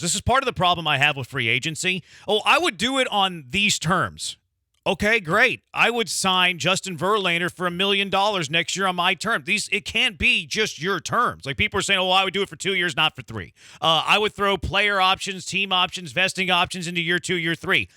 This is part of the problem I have with free agency. Oh, I would do it on these terms. Okay, great. I would sign Justin Verlander for $1 million next year on my terms. It can't be just your terms. Like people are saying, I would do it for 2 years, not for 3. I would throw player options, team options, vesting options into year 2, year 3.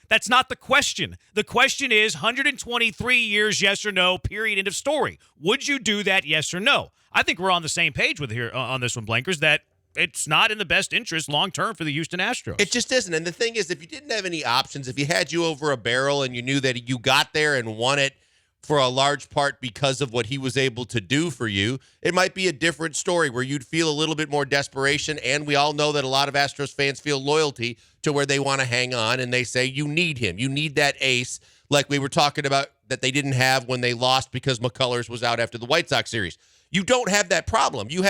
That's not the question. The question is 123 years, yes or no, period, end of story. Would you do that, yes or no? I think we're on the same page with here on this one, Blankers, that it's not in the best interest long-term for the Houston Astros. It just isn't. And the thing is, if you didn't have any options, if you had you over a barrel and you knew that you got there and won it for a large part because of what he was able to do for you, it might be a different story where you'd feel a little bit more desperation. And we all know that a lot of Astros fans feel loyalty to where they want to hang on, and they say, you need him. You need that ace, like we were talking about that they didn't have when they lost because McCullers was out after the White Sox series. You don't have that problem. You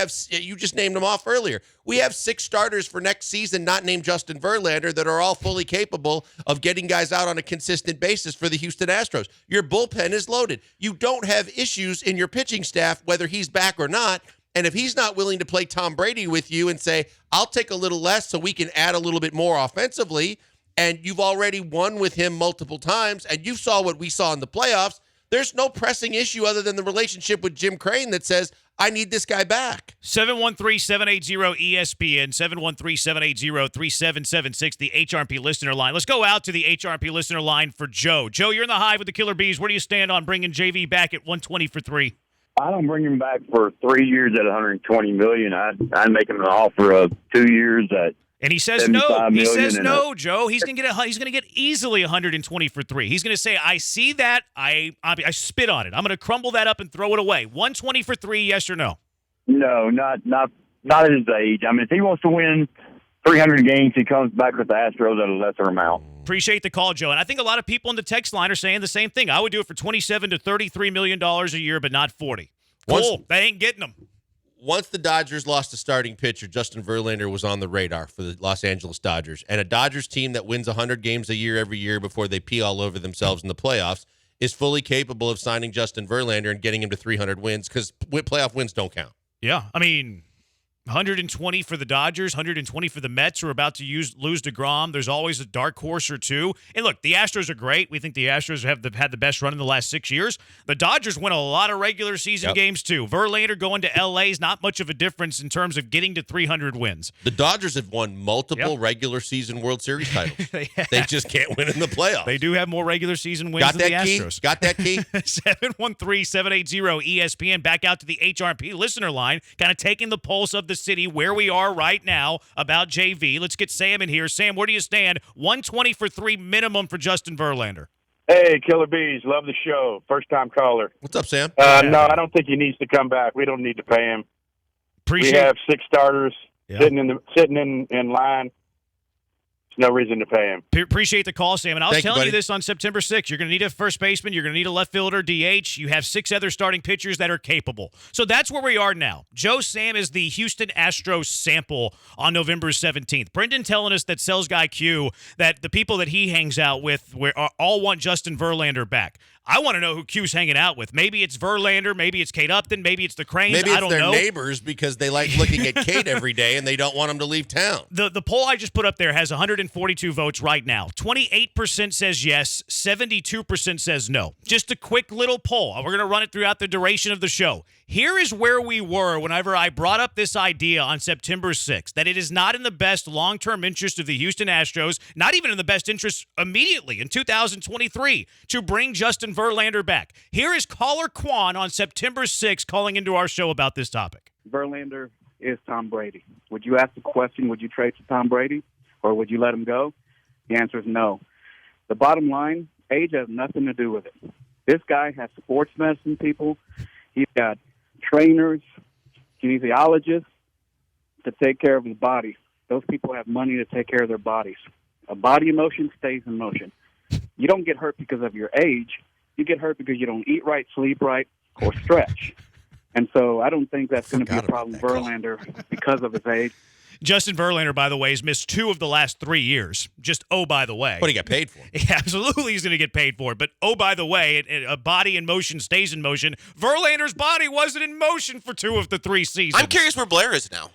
just named them off earlier. We have 6 starters for next season, not named Justin Verlander, that are all fully capable of getting guys out on a consistent basis for the Houston Astros. Your bullpen is loaded. You don't have issues in your pitching staff, whether he's back or not. And if he's not willing to play Tom Brady with you and say, I'll take a little less so we can add a little bit more offensively, and you've already won with him multiple times, and you saw what we saw in the playoffs, there's no pressing issue other than the relationship with Jim Crane that says, I need this guy back. 713-780-ESPN, 713-780-3776, the HRP listener line. Let's go out to the HRP listener line for Joe. Joe, you're in the hive with the Killer Bees. Where do you stand on bringing JV back at 120 for 3? I don't bring him back for 3 years at $120 million. I'd make him an offer of 2 years at. And he says no. He says no, Joe. He's going to get easily 120 for 3. He's going to say, I see that. I spit on it. I'm going to crumble that up and throw it away. 120 for 3, yes or no? No, not at his age. I mean, if he wants to win 300 games, he comes back with the Astros at a lesser amount. Appreciate the call, Joe. And I think a lot of people in the text line are saying the same thing. I would do it for $27 to $33 million a year, but not 40. Cool. That ain't getting them. Once the Dodgers lost a starting pitcher, Justin Verlander was on the radar for the Los Angeles Dodgers. And a Dodgers team that wins 100 games a year every year before they pee all over themselves in the playoffs is fully capable of signing Justin Verlander and getting him to 300 wins because playoff wins don't count. Yeah, I mean, 120 for the Dodgers, 120 for the Mets who are about to lose DeGrom. There's always a dark horse or two. And look, the Astros are great. We think the Astros have had the best run in the last 6 years. The Dodgers win a lot of regular season games too. Verlander going to L.A. is not much of a difference in terms of getting to 300 wins. The Dodgers have won multiple regular season World Series titles. They just can't win in the playoffs. They do have more regular season wins than the Astros. Got that key? 713-780-ESPN. Back out to the HRP listener line, kind of taking the pulse of the city where we are right now about JV. Let's get Sam in here. Sam, where do you stand? 120 for 3 minimum for Justin Verlander. Hey, Killer Bees. Love the show. First-time caller. What's up, Sam? No, I don't think he needs to come back. We don't need to pay him. We have 6 starters sitting in line. No reason to pay him. Appreciate the call, Sam. And I was telling you this on September 6th. You're going to need a first baseman. You're going to need a left fielder, DH. You have 6 other starting pitchers that are capable. So that's where we are now. Joe Sam is the Houston Astros sample on November 17th. Brendan telling us that Sales Guy Q, that the people that he hangs out with all want Justin Verlander back. I want to know who Q's hanging out with. Maybe it's Verlander. Maybe it's Kate Upton. Maybe it's the Cranes. Maybe it's their neighbors because they like looking at Kate every day and they don't want him to leave town. The poll I just put up there has 142 votes right now. 28% says yes. 72% says no. Just a quick little poll. We're going to run it throughout the duration of the show. Here is where we were whenever I brought up this idea on September 6th, that it is not in the best long-term interest of the Houston Astros, not even in the best interest immediately in 2023, to bring Justin Verlander back. Here is caller Quan on September 6th calling into our show about this topic. Verlander is Tom Brady. Would you ask the question, would you trade for Tom Brady, or would you let him go? The answer is no. The bottom line, age has nothing to do with it. This guy has sports medicine people. He's got trainers, kinesiologists to take care of his body. Those people have money to take care of their bodies. A body in motion stays in motion. You don't get hurt because of your age. You get hurt because you don't eat right, sleep right, or stretch. And so I don't think that's going to be a problem for Verlander because of his age. Justin Verlander, by the way, has missed 2 of the last 3 years. Just, by the way. But he got paid for it. Yeah, absolutely he's going to get paid for it. But, by the way, a body in motion stays in motion. Verlander's body wasn't in motion for 2 of the 3 seasons. I'm curious where Blair is now.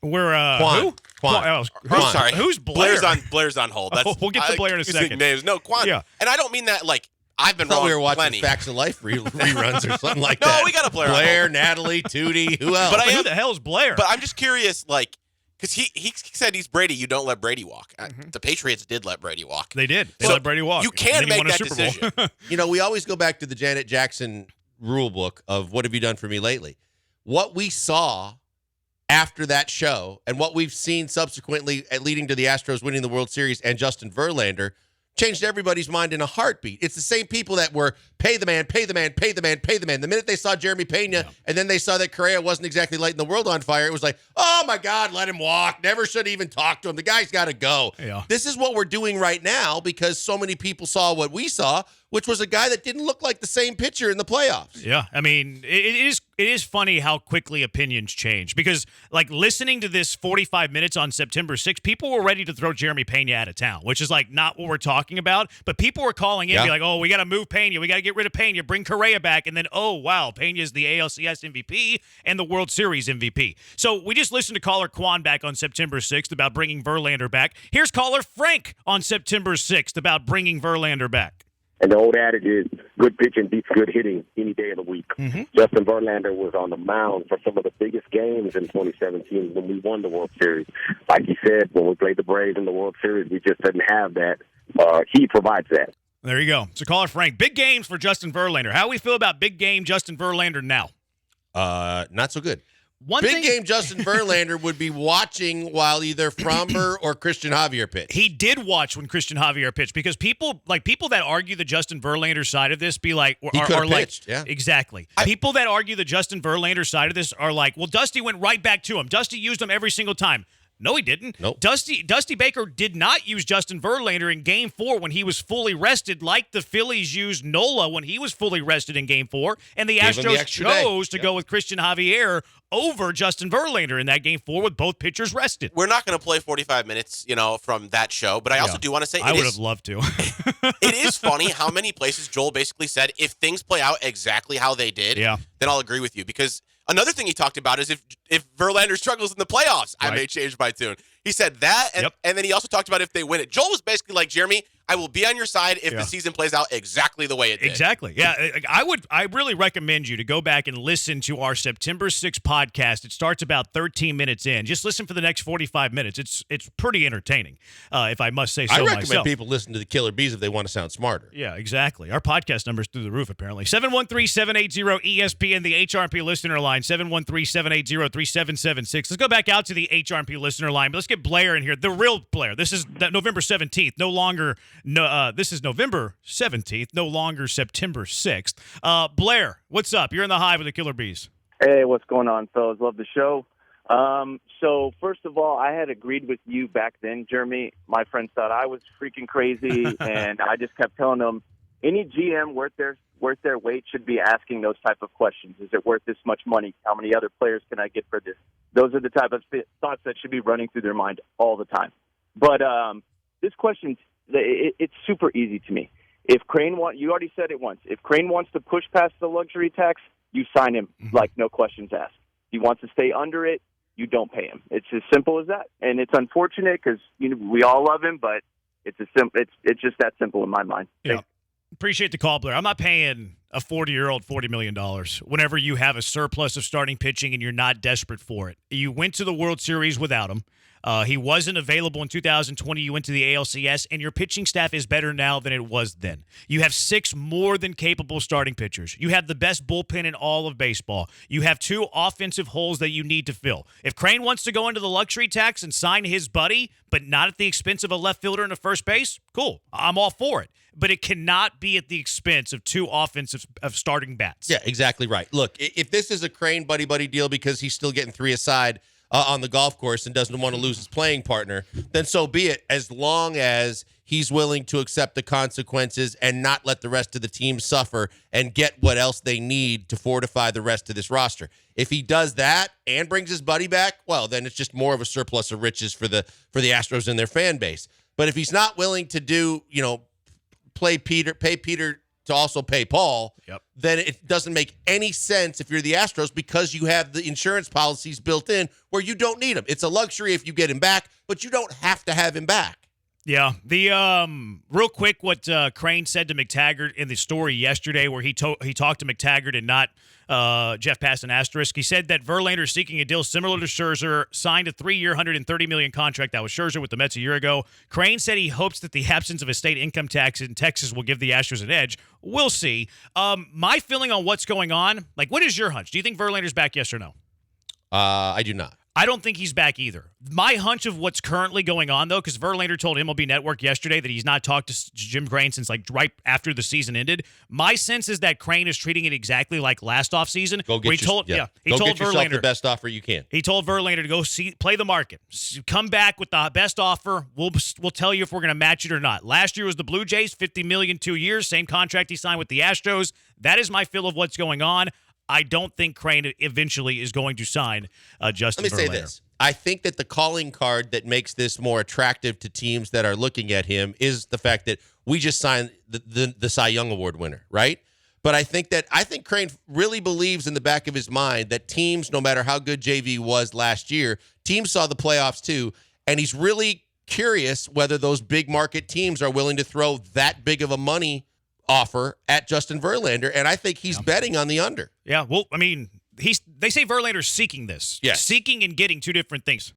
We're Quan. I'm sorry. Who's Blair? Blair's on hold. We'll get to Blair in a second. Names. No, Quan. Yeah. And I don't mean that like I've been I thought wrong we were watching plenty. Facts of Life reruns or something like No, that. we got a Blair. Blair, Natalie, Tootie, who else? But Who the hell is Blair? But I'm just curious, like, because he said he's Brady. You don't let Brady walk. The Patriots did let Brady walk. They did. They So let Brady walk. You And can then he make won a that Super Bowl. decision. You know, we always go back to the Janet Jackson rule book of what have you done for me lately? What we saw after that show and what we've seen subsequently leading to the Astros winning the World Series and Justin Verlander changed everybody's mind in a heartbeat. It's the same people that were pay the man, pay the man, pay the man, pay the man. The minute they saw Jeremy Pena and then they saw that Correa wasn't exactly lighting the world on fire, it was like, oh my God, let him walk. Never should even talk to him. The guy's got to go. Yeah. This is what we're doing right now because so many people saw what we saw, which was a guy that didn't look like the same pitcher in the playoffs. Yeah, I mean, it is funny how quickly opinions change because, like, listening to this 45 minutes on September 6th, people were ready to throw Jeremy Pena out of town, which is, like, not what we're talking about. But people were calling in, be like, oh, we got to move Pena. We got to get rid of Pena, bring Correa back. And then, oh, wow, Pena's the ALCS MVP and the World Series MVP. So we just listened to caller Quan back on September 6th about bringing Verlander back. Here's caller Frank on September 6th about bringing Verlander back. And the old adage is good pitching beats good hitting any day of the week. Mm-hmm. Justin Verlander was on the mound for some of the biggest games in 2017 when we won the World Series. Like he said, when we played the Braves in the World Series, we just didn't have that. He provides that. There you go. So caller Frank, big games for Justin Verlander. How do we feel about big game Justin Verlander now? Not so good. One Big thing, game Justin Verlander would be watching while either Fromber or Christian Javier pitch. he did watch when Christian Javier pitched because people that argue the Justin Verlander side of this be like, He could have like, pitched, yeah. exactly. People that argue the Justin Verlander side of this are like, well, Dusty went right back to him. Dusty used him every single time. No, he didn't. Nope. Dusty Baker did not use Justin Verlander in Game 4 when he was fully rested, like the Phillies used Nola when he was fully rested in Game 4, and the Gave him the Astros extra day. chose to go with Christian Javier over Justin Verlander in that Game 4 with both pitchers rested. We're not going to play 45 minutes, from that show, but I also do want to say I would have loved to. it is funny how many places Joel basically said if things play out exactly how they did, then I'll agree with you. Because another thing he talked about is if Verlander struggles in the playoffs, I may change my tune. He said that, and then he also talked about if they win it. Joel was basically like, Jeremy, I will be on your side if the season plays out exactly the way it did. Exactly. Yeah, I really recommend you to go back and listen to our September 6th podcast. It starts about 13 minutes in. Just listen for the next 45 minutes. It's pretty entertaining, if I must say so myself. I recommend people listen to the Killer Bees if they want to sound smarter. Yeah, exactly. Our podcast number's through the roof, apparently. 713-780-ESPN, the HRP listener line, 713-780-3776. Let's go back out to the HRP listener line, but let's get Blair in here, the real Blair. This is November 17th, no longer... this is November 17th, no longer September 6th. Blair, what's up? You're in the hive with the Killer Bees. Hey, what's going on, fellas? Love the show. So first of all, I had agreed with you back then, Jeremy. My friends thought I was freaking crazy, and I just kept telling them any GM worth their weight should be asking those type of questions. Is it worth this much money? How many other players can I get for this? Those are the type of thoughts that should be running through their mind all the time. But this question, it's super easy to me. If Crane you already said it once. If Crane wants to push past the luxury tax, you sign him like no questions asked. If he wants to stay under it, you don't pay him. It's as simple as that. And it's unfortunate because we all love him, but it's just that simple in my mind. Yeah. Appreciate the call, Blair. I'm not paying a 40-year-old $40 million whenever you have a surplus of starting pitching and you're not desperate for it. You went to the World Series without him. He wasn't available in 2020. You went to the ALCS, and your pitching staff is better now than it was then. You have 6 more than capable starting pitchers. You have the best bullpen in all of baseball. You have 2 offensive holes that you need to fill. If Crane wants to go into the luxury tax and sign his buddy, but not at the expense of a left fielder and a first base, cool. I'm all for it. But it cannot be at the expense of 2 offensive starting bats. Yeah, exactly right. Look, if this is a Crane buddy deal because he's still getting 3 aside on the golf course and doesn't want to lose his playing partner, then so be it, as long as he's willing to accept the consequences and not let the rest of the team suffer and get what else they need to fortify the rest of this roster. If he does that and brings his buddy back, well, then it's just more of a surplus of riches for the Astros and their fan base. But if he's not willing to do, pay Peter to also pay Paul, yep. then it doesn't make any sense if you're the Astros because you have the insurance policies built in where you don't need him. It's a luxury if you get him back, but you don't have to have him back. Yeah. The real quick, what Crane said to McTaggart in the story yesterday, where he talked to McTaggart and not Jeff Passan asterisk. He said that Verlander is seeking a deal similar to Scherzer, signed a 3-year, $130 million contract. That was Scherzer with the Mets a year ago. Crane said he hopes that the absence of a state income tax in Texas will give the Astros an edge. We'll see. My feeling on what's going on, like, what is your hunch? Do you think Verlander's back, yes or no? I do not. I don't think he's back either. My hunch of what's currently going on, though, because Verlander told MLB Network yesterday that he's not talked to Jim Crane since like right after the season ended. My sense is that Crane is treating it exactly like last offseason. He told yourself Verlander the best offer you can. He told Verlander to go play the market. Come back with the best offer. We'll tell you if we're going to match it or not. Last year was the Blue Jays, $50 million, 2 years, same contract he signed with the Astros. That is my feel of what's going on. I don't think Crane eventually is going to sign Justin Verlander. Let me say this. I think that the calling card that makes this more attractive to teams that are looking at him is the fact that we just signed the Cy Young Award winner, right? But I think Crane really believes in the back of his mind that teams, no matter how good JV was last year, teams saw the playoffs too, and he's really curious whether those big market teams are willing to throw that big of a money offer at Justin Verlander, and I think he's betting on the under. Yeah, well, I mean, they say Verlander's seeking this. Yes. Seeking and getting two different things.